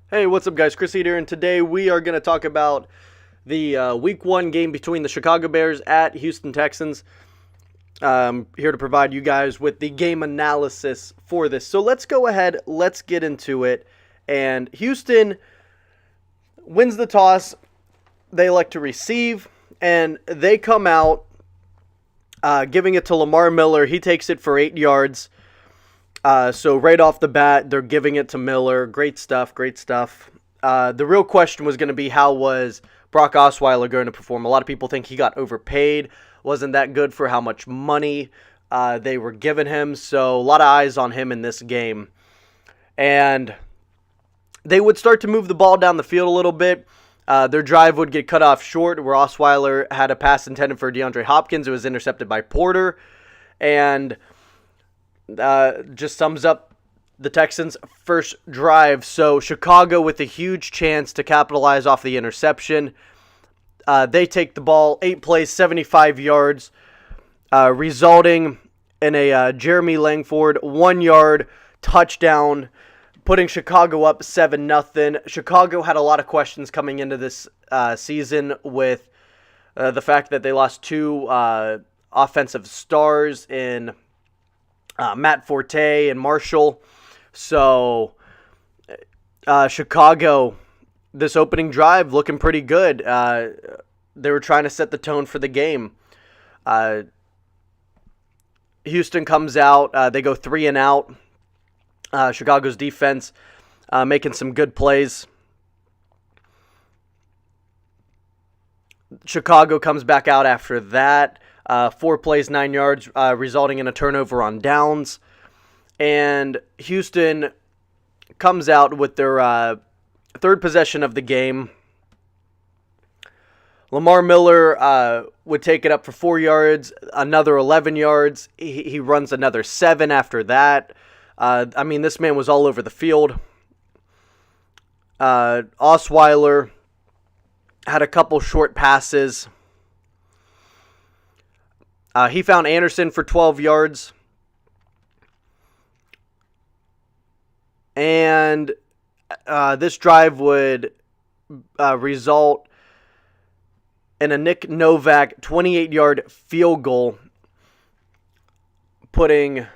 Hey, what's up, guys? Chris here, and today we are going to talk about the Week 1 game between the Chicago Bears at Houstan Texans. Here to provide you guys with the game analysis for this. So let's go ahead, let's get into it. And Houston wins the toss. They elect to receive, and they come out giving it to Lamar Miller. He takes it for 8 yards. So right off the bat, they're giving it to Miller. Great stuff, great stuff. The real question was going to be, how was Brock Osweiler going to perform? A lot of people think he got overpaid. Wasn't that good for how much money they were giving him. So a lot of eyes on him in this game. And they would start to move the ball down the field a little bit. Their drive would get cut off short, where Osweiler had a pass intended for DeAndre Hopkins. It was intercepted by Porter. And just sums up the Texans' first drive. So Chicago with a huge chance to capitalize off the interception. They take the ball, 8 plays, 75 yards, resulting in a Jeremy Langford 1-yard touchdown, putting Chicago up 7-0. Chicago had a lot of questions coming into this season with the fact that they lost 2 offensive stars in Matt Forte and Marshall. So Chicago, this opening drive looking pretty good. They were trying to set the tone for the game. Houston comes out. They go 3 and out. Chicago's defense making some good plays. Chicago comes back out after that. 4 plays, 9 yards, resulting in a turnover on downs. And Houston comes out with their third possession of the game. Lamar Miller would take it up for 4 yards, another 11 yards. He runs another 7 after that. This man was all over the field. Osweiler had a couple short passes. He found Anderson for 12 yards. And this drive would result in a Nick Novak 28-yard field goal, putting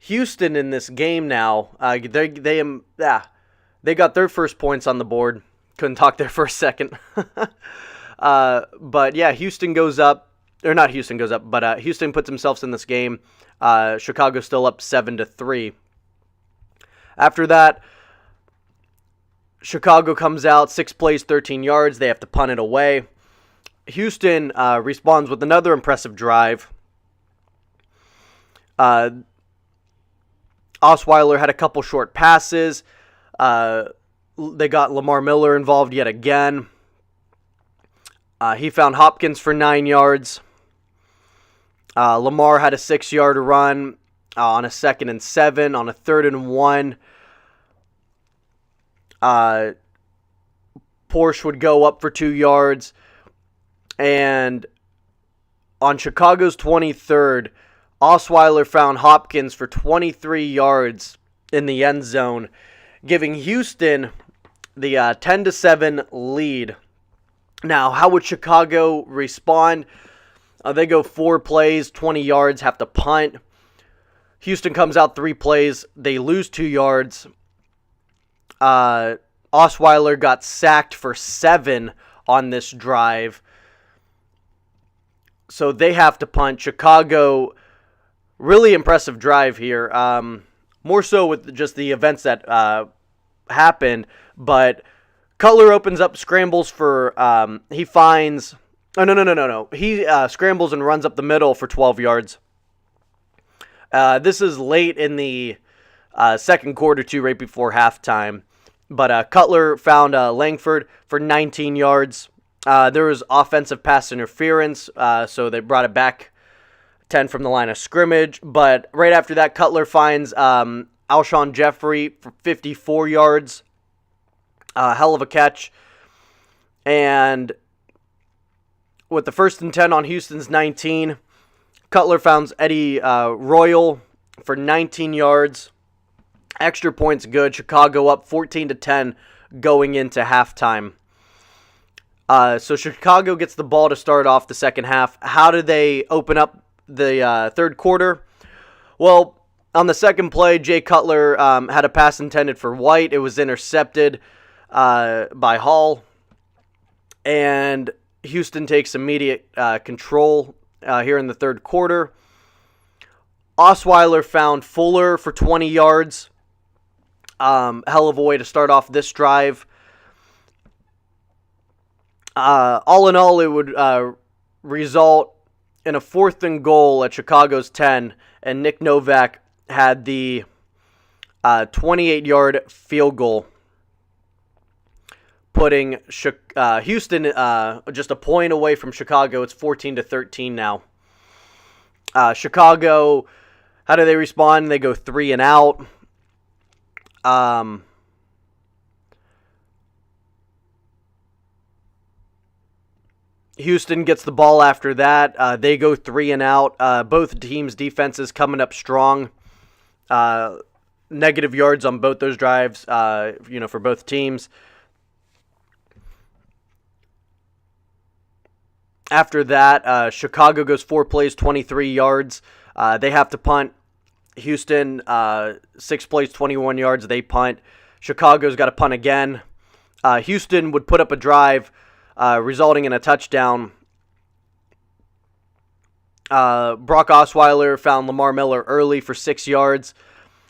Houston in this game now. They got their first points on the board. Couldn't talk there for a second. But yeah, Houston goes up. Or not Houston goes up, but Houston puts themselves in this game. Chicago still up 7-3. After that, Chicago comes out, 6 plays, 13 yards. They have to punt it away. Houston responds with another impressive drive. Osweiler had a couple short passes. They got Lamar Miller involved yet again. He found Hopkins for 9 yards. Lamar had a 6-yard run on a 2nd and 7. On a 3rd and 1, Porsche would go up for 2 yards. And on Chicago's 23rd, Osweiler found Hopkins for 23 yards in the end zone, giving Houston the 10-7 lead. Now, how would Chicago respond? They go 4 plays, 20 yards, have to punt. Houston comes out 3 plays. They lose 2 yards. Osweiler got sacked for 7 on this drive. So they have to punt. Chicago, really impressive drive here. More so with just the events that happened. But Cutler opens up, scrambles for, he finds, no. He scrambles and runs up the middle for 12 yards. This is late in the second quarter, too, right before halftime. But Cutler found Langford for 19 yards. There was offensive pass interference, so they brought it back 10 from the line of scrimmage. But right after that, Cutler finds Alshon Jeffrey for 54 yards. Hell of a catch. And with the 1st and 10 on Houston's 19, Cutler found Eddie Royal for 19 yards. Extra points good. Chicago up 14-10 going into halftime. So Chicago gets the ball to start off the second half. How do they open up the third quarter? Well, on the second play, Jay Cutler had a pass intended for White. It was intercepted by Hall. And Houston takes immediate control here in the third quarter. Osweiler found Fuller for 20 yards. Hell of a way to start off this drive. All in all, it would result in a 4th and goal at Chicago's 10, and Nick Novak had the 28-yard field goal, putting Houston just a point away from Chicago. It's 14-13 now. Chicago, how do they respond? They go 3 and out. Houston gets the ball after that. They go 3 and out. Both teams' defenses coming up strong. Negative yards on both those drives, for both teams. After that, Chicago goes 4 plays, 23 yards. They have to punt. Houston, 6 plays, 21 yards. They punt. Chicago's got to punt again. Houston would put up a drive, resulting in a touchdown. Brock Osweiler found Lamar Miller early for 6 yards.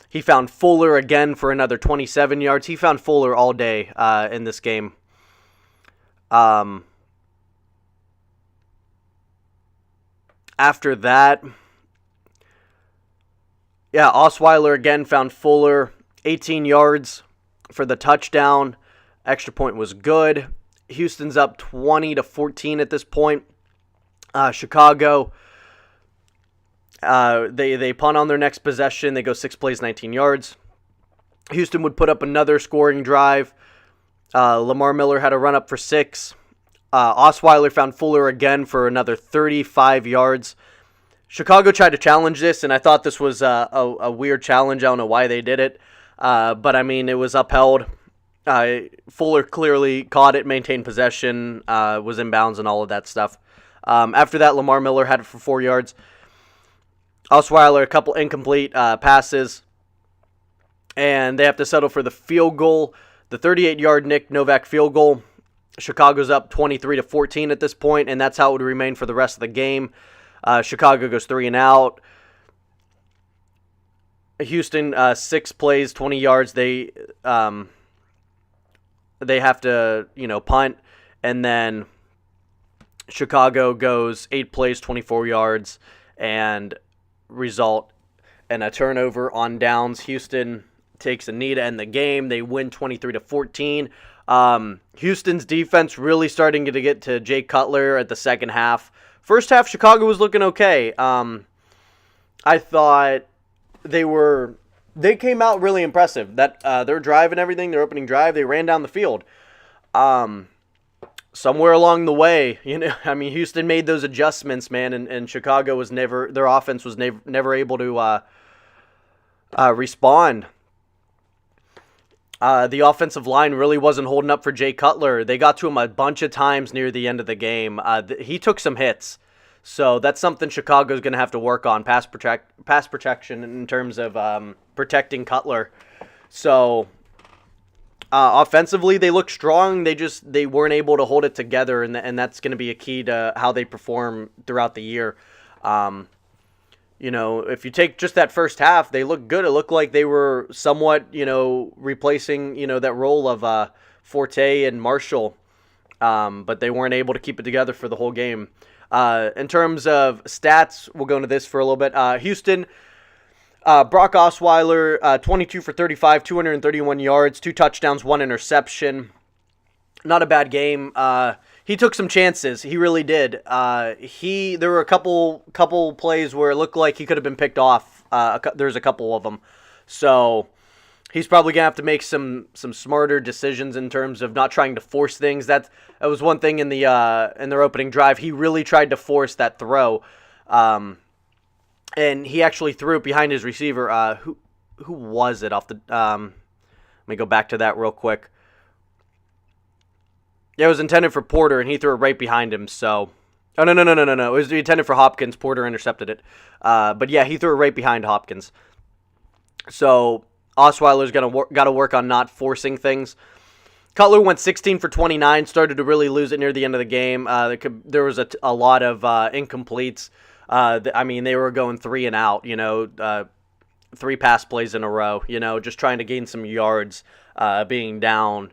He found Fuller again for another 27 yards. He found Fuller all day in this game. After that, Osweiler again found Fuller, 18 yards for the touchdown. Extra point was good. Houston's up 20-14 at this point. Chicago, they punt on their next possession. They go 6 plays, 19 yards. Houston would put up another scoring drive. Lamar Miller had a run up for 6. Osweiler found Fuller again for another 35 yards. Chicago tried to challenge this, and I thought this was a weird challenge. I don't know why they did it. But, I mean, it was upheld. Fuller clearly caught it, maintained possession, was in bounds, and all of that stuff. After that, Lamar Miller had it for 4 yards. Osweiler, a couple incomplete passes. And they have to settle for the field goal, the 38-yard Nick Novak field goal. Chicago's up 23-14 at this point, and that's how it would remain for the rest of the game. Chicago goes 3 and out. Houston, 6 plays, 20 yards. They have to, punt, and then Chicago goes 8 plays, 24 yards, and result in a turnover on downs. Houston takes a knee to end the game. They win 23-14. Houston's defense really starting to get to Jay Cutler at the second half. First half, Chicago was looking okay. I thought they came out really impressive. That their drive and everything, their opening drive, they ran down the field. Somewhere along the way, Houston made those adjustments, man, and Chicago was their offense was never able to respond. The offensive line really wasn't holding up for Jay Cutler. They got to him a bunch of times near the end of the game. He took some hits. So that's something Chicago's going to have to work on, pass protection in terms of protecting Cutler. So offensively, they look strong. They weren't able to hold it together, and that's going to be a key to how they perform throughout the year. If you take just that first half, they looked good. It looked like they were somewhat, replacing, that role of Forte and Marshall. But they weren't able to keep it together for the whole game. In terms of stats, we'll go into this for a little bit. Houston, Brock Osweiler, 22 for 35, 231 yards, 2 touchdowns, 1 interception. Not a bad game. He took some chances. He really did. There were a couple plays where it looked like he could have been picked off. There's a couple of them. So he's probably going to have to make some smarter decisions in terms of not trying to force things. That was one thing in their opening drive. He really tried to force that throw. And he actually threw it behind his receiver. who was it off the? Let me go back to that real quick. Yeah, it was intended for Porter, and he threw it right behind him. So, oh no. It was intended for Hopkins. Porter intercepted it. But yeah, he threw it right behind Hopkins. So Osweiler's got to work on not forcing things. Cutler went 16 for 29, started to really lose it near the end of the game. There was a lot of incompletes. I mean, they were going 3 and out, 3 pass plays in a row, just trying to gain some yards, being down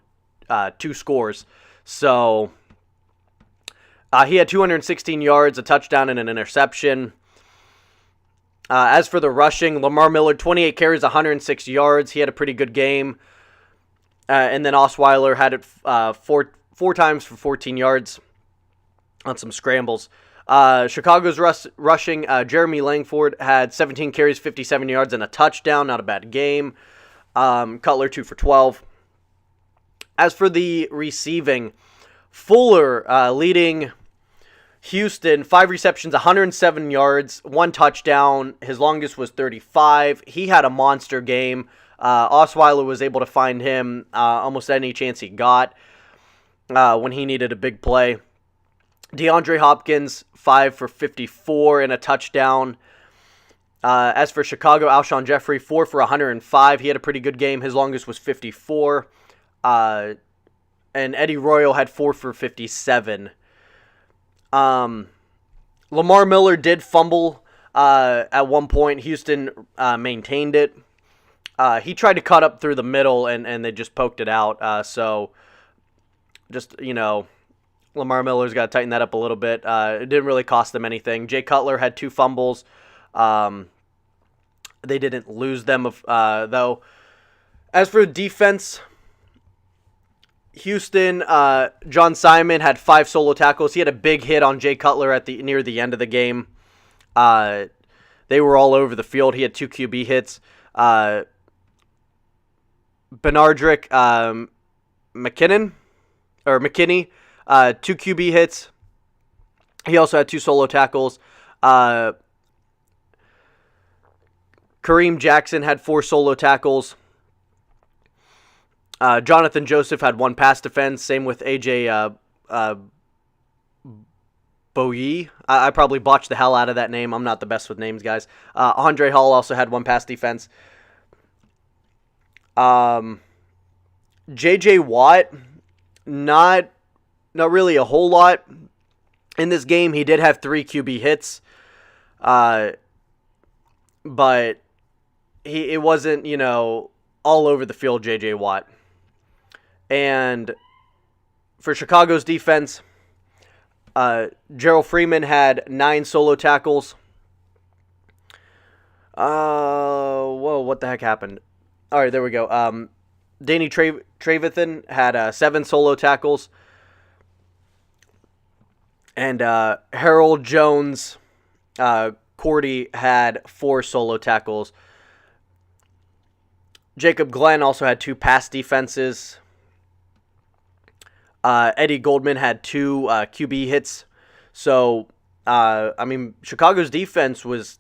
2 scores. So he had 216 yards, a touchdown, and an interception. As for the rushing, Lamar Miller, 28 carries, 106 yards. He had a pretty good game. And then Osweiler had it four times for 14 yards on some scrambles. Chicago's rushing, Jeremy Langford had 17 carries, 57 yards, and a touchdown. Not a bad game. Cutler, 2 for 12. As for the receiving, Fuller leading Houston, 5 receptions, 107 yards, 1 touchdown. His longest was 35. He had a monster game. Osweiler was able to find him almost any chance he got when he needed a big play. DeAndre Hopkins, 5 for 54 and a touchdown. As for Chicago, Alshon Jeffrey, 4 for 105. He had a pretty good game. His longest was 54. And Eddie Royal had 4 for 57. Lamar Miller did fumble at one point. Houston maintained it. He tried to cut up through the middle, and they just poked it out. So, just, Lamar Miller's got to tighten that up a little bit. It didn't really cost them anything. Jay Cutler had 2 fumbles. They didn't lose them, though. As for defense, Houston, John Simon had 5 solo tackles. He had a big hit on Jay Cutler near the end of the game. They were all over the field. He had 2 QB hits. Benardrick McKinney, 2 QB hits. He also had 2 solo tackles. Kareem Jackson had 4 solo tackles. Jonathan Joseph had 1 pass defense. Same with AJ Boye. I probably botched the hell out of that name. I'm not the best with names, guys. Andre Hall also had 1 pass defense. J.J. Watt, not really a whole lot in this game. He did have 3 QB hits, but it wasn't, all over the field, J.J. Watt. And for Chicago's defense, Gerald Freeman had 9 solo tackles. Whoa, what the heck happened? All right, there we go. Danny Trevathan had 7 solo tackles. And Harold Jones, Cordy had 4 solo tackles. Jacob Glenn also had 2 pass defenses. Eddie Goldman had 2 QB hits. So, Chicago's defense was...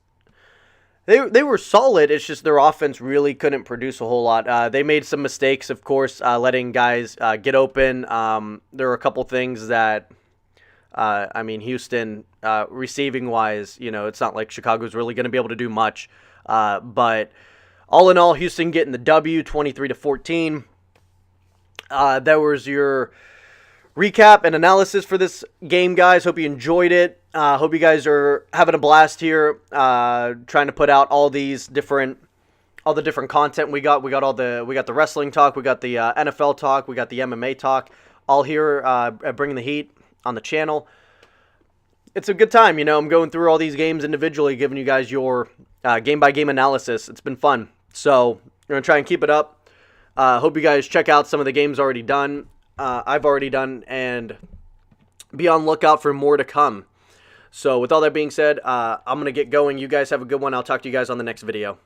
They were solid. It's just their offense really couldn't produce a whole lot. They made some mistakes, of course, letting guys get open. There were a couple things that, Houston, receiving-wise, it's not like Chicago's really going to be able to do much. But all in all, Houston getting the W, 23-14. That was your recap and analysis for this game, guys. Hope you enjoyed it. Hope you guys are having a blast here, trying to put out all the different content we got. We got the wrestling talk, we got the NFL talk, we got the MMA talk, all here at Bringing the Heat on the channel. It's a good time, I'm going through all these games individually, giving you guys your game-by-game analysis. It's been fun. So, we're going to try and keep it up. Hope you guys check out some of the games already done. I've already done, and be on lookout for more to come. So with all that being said, I'm going to get going. You guys have a good one. I'll talk to you guys on the next video.